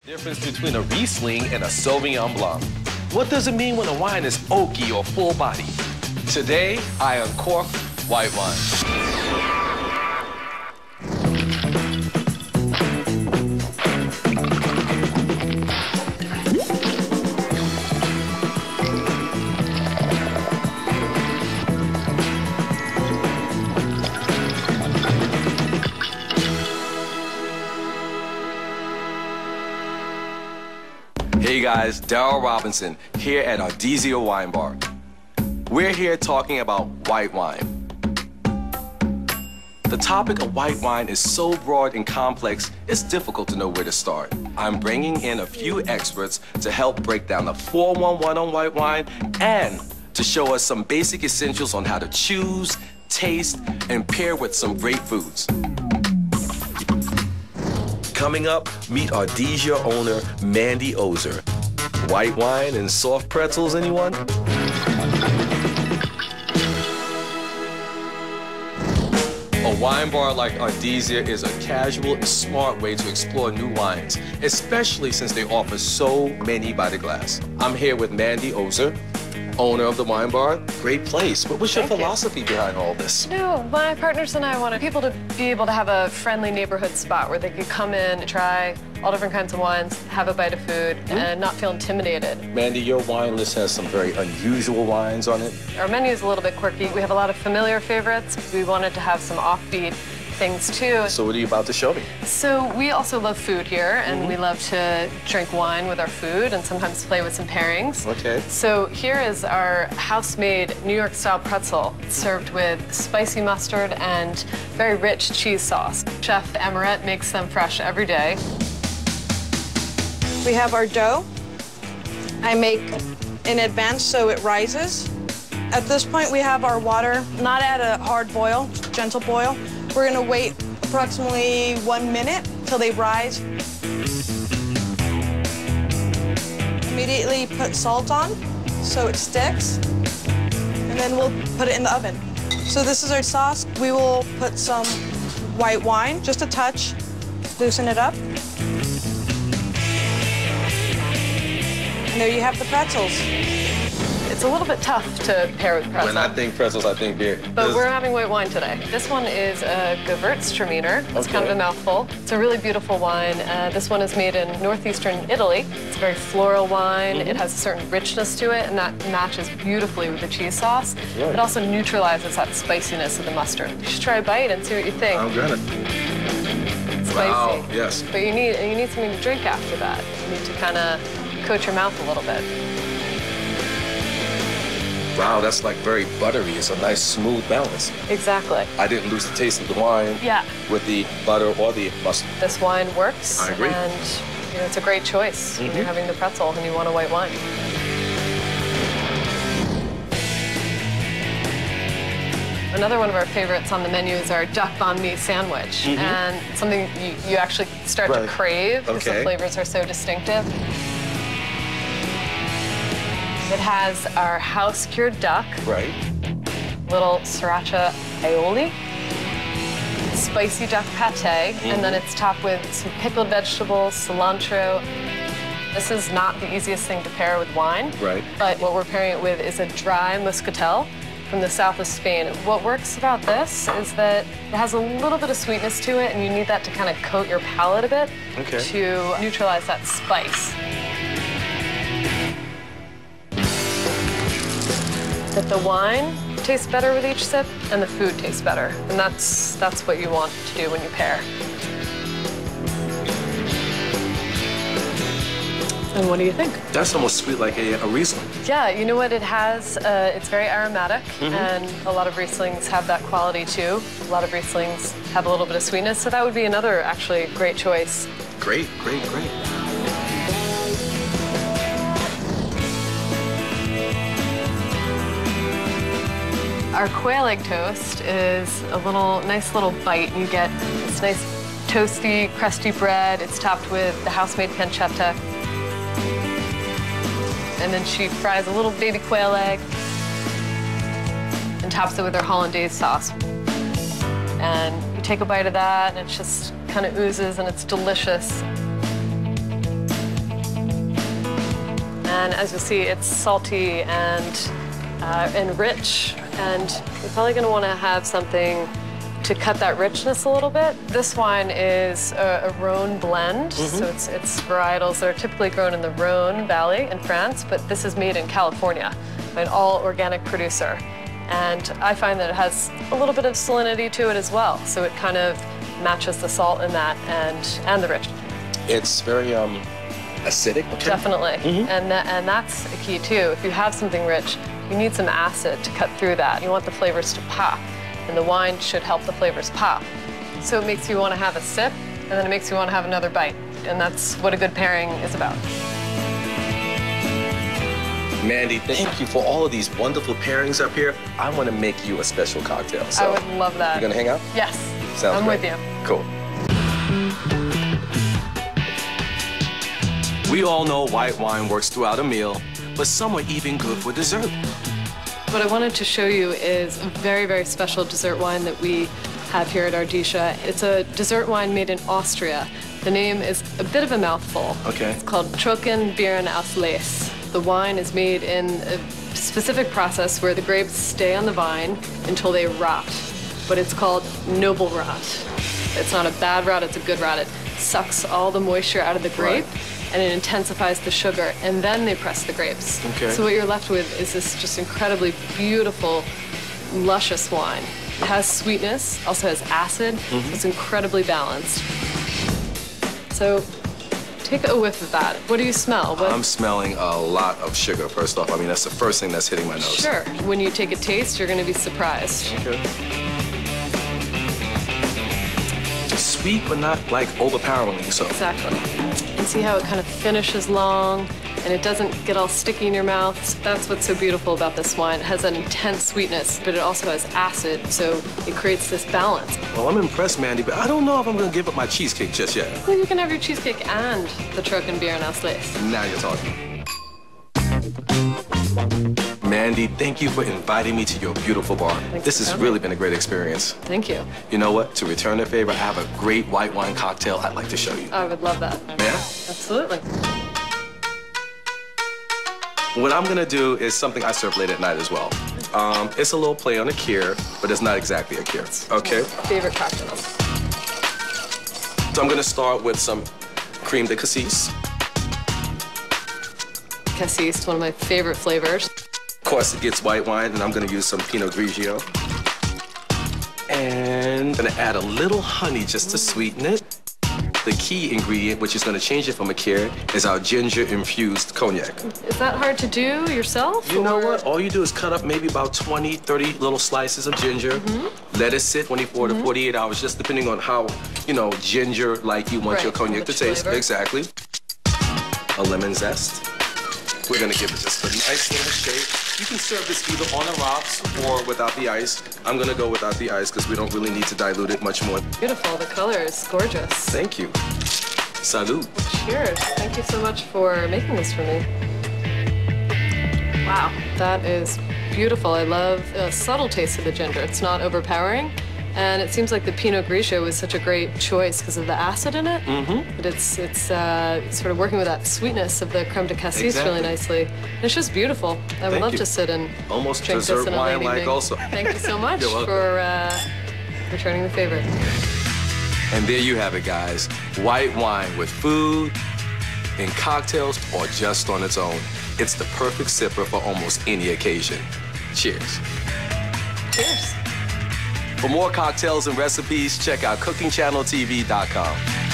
Difference between a Riesling and a Sauvignon Blanc. What does it mean when a wine is oaky or full-bodied? Today, I uncork white wine. Hey guys, Darryl Robinson here at Ardesia Wine Bar. We're here talking about white wine. The topic of white wine is so broad and complex, it's difficult to know where to start. I'm bringing in a few experts to help break down the 411 on white wine and to show us some basic essentials on how to choose, taste, and pair with some great foods. Coming up, meet Ardesia owner Mandy Oser. White wine and soft pretzels, anyone? A wine bar like Ardesia is a casual and smart way to explore new wines, especially since they offer so many by the glass. I'm here with Mandy Oser, owner of the wine bar. Great place. But what's your philosophy behind all this? No, my partners and I wanted people to be able to have a friendly neighborhood spot where they could come in, try all different kinds of wines, have a bite of food, and not feel intimidated. Mandy, your wine list has some very unusual wines on it. Our menu is a little bit quirky. We have a lot of familiar favorites. We wanted to have some offbeat things too. So what are you about to show me? So we also love food here, and we love to drink wine with our food and sometimes play with some pairings. Okay. So here is our house-made New York-style pretzel served with spicy mustard and very rich cheese sauce. Chef Amorette makes them fresh every day. We have our dough. I make in advance so it rises. At this point, we have our water, not at a hard boil, gentle boil. We're gonna wait approximately 1 minute till they rise. Immediately put salt on so it sticks, and then we'll put it in the oven. So this is our sauce. We will put some white wine, just a touch, loosen it up. And there you have the pretzels. It's a little bit tough to pair with pretzel. When I think pretzels, I think beer. But we're having white wine today. This one is a Gewürztraminer. It's kind of a mouthful. It's a really beautiful wine. This one is made in northeastern Italy. It's a very floral wine. It has a certain richness to it, and that matches beautifully with the cheese sauce. Right. It also neutralizes that spiciness of the mustard. You should try a bite and see what you think. I'm gonna. It's spicy. Wow, yes. But you need something to drink after that. You need to kind of coat your mouth a little bit. Wow, that's like very buttery. It's a nice, smooth balance. Exactly. I didn't lose the taste of the wine with the butter or the mustard. This wine works. I agree. And it's a great choice when you're having the pretzel and you want a white wine. Another one of our favorites on the menu is our duck banh mi sandwich. And something you actually start to crave because the flavors are so distinctive. It has our house-cured duck, little sriracha aioli, spicy duck pate, and then it's topped with some pickled vegetables, cilantro. This is not the easiest thing to pair with wine, but what we're pairing it with is a dry muscatel from the south of Spain. What works about this is that it has a little bit of sweetness to it, and you need that to kind of coat your palate a bit to neutralize that spice. That the wine tastes better with each sip and the food tastes better. And that's what you want to do when you pair. And what do you think? That's almost sweet like a Riesling. Yeah, you know what it has? It's very aromatic, and a lot of Rieslings have that quality too. A lot of Rieslings have a little bit of sweetness, so that would be another actually great choice. Great, great, great. Our quail egg toast is a nice little bite. You get this nice toasty, crusty bread. It's topped with the house-made pancetta. And then she fries a little baby quail egg and tops it with her hollandaise sauce. And you take a bite of that, and it just kind of oozes, and it's delicious. And as you'll see, it's salty and rich. And you're probably going to want to have something to cut that richness a little bit. This wine is a Rhone blend, so it's varietals that are typically grown in the Rhone Valley in France, but this is made in California by an all-organic producer. And I find that it has a little bit of salinity to it as well, so it kind of matches the salt in that and the rich. It's very acidic. Okay. Definitely, and that's a key too. If you have something rich, you need some acid to cut through that. You want the flavors to pop, and the wine should help the flavors pop. So it makes you want to have a sip, and then it makes you want to have another bite, and that's what a good pairing is about. Mandy, thank you for all of these wonderful pairings up here. I want to make you a special cocktail. So I would love that. You gonna hang out? Yes. Sounds I'm great. with you. Cool. We all know white wine works throughout a meal, but some are even good for dessert. What I wanted to show you is a very, very special dessert wine that we have here at Ardesia. It's a dessert wine made in Austria. The name is a bit of a mouthful. Okay. It's called Trockenbeeren aus Les. The wine is made in a specific process where the grapes stay on the vine until they rot, but it's called noble rot. It's not a bad rot, it's a good rot. It sucks all the moisture out of the grape, and it intensifies the sugar, and then they press the grapes. Okay. So what you're left with is this just incredibly beautiful, luscious wine. It has sweetness, also has acid, so it's incredibly balanced. So take a whiff of that. What do you smell? I'm smelling a lot of sugar, first off. I mean, that's the first thing that's hitting my nose. Sure. When you take a taste, you're going to be surprised. Okay. Sweet, but not like overpoweringly so. Exactly. And see how it kind of finishes long, and it doesn't get all sticky in your mouth. That's what's so beautiful about this wine. It has an intense sweetness, but it also has acid, so it creates this balance. Well, I'm impressed, Mandy, but I don't know if I'm going to give up my cheesecake just yet. Well, you can have your cheesecake and the Trockenbeeren aus Les. Now you're talking. Mandy, thank you for inviting me to your beautiful bar. This has really been a great experience. Thank you. You know what? To return the favor, I have a great white wine cocktail I'd like to show you. I would love that. Yeah? Absolutely. What I'm gonna do is something I serve late at night as well. It's a little play on a kir, but it's not exactly a kir, okay? Favorite cocktails. So I'm gonna start with some crème de cassis. Cassis, one of my favorite flavors. Of course, it gets white wine, and I'm gonna use some Pinot Grigio. And I'm gonna add a little honey just to sweeten it. The key ingredient, which is gonna change it from a kir, is our ginger-infused cognac. Is that hard to do yourself? You know what? All you do is cut up maybe about 20, 30 little slices of ginger. Let it sit 24 to 48 hours, just depending on how, ginger-like you want your cognac to taste. Flavor. Exactly. A lemon zest. We're gonna give it just a nice little shake. You can serve this either on the rocks or without the ice. I'm gonna go without the ice because we don't really need to dilute it much more. Beautiful, the color is gorgeous. Thank you. Salud. Cheers. Thank you so much for making this for me. Wow, that is beautiful. I love the subtle taste of the ginger. It's not overpowering. And it seems like the Pinot Grigio was such a great choice because of the acid in it. But it's sort of working with that sweetness of the crème de cassis really nicely. And it's just beautiful. I would love to sit and almost drink this dessert in a wine late like evening. also. Thank you so much for returning the favor. And there you have it, guys. White wine with food, in cocktails, or just on its own. It's the perfect sipper for almost any occasion. Cheers. Cheers. For more cocktails and recipes, check out cookingchanneltv.com.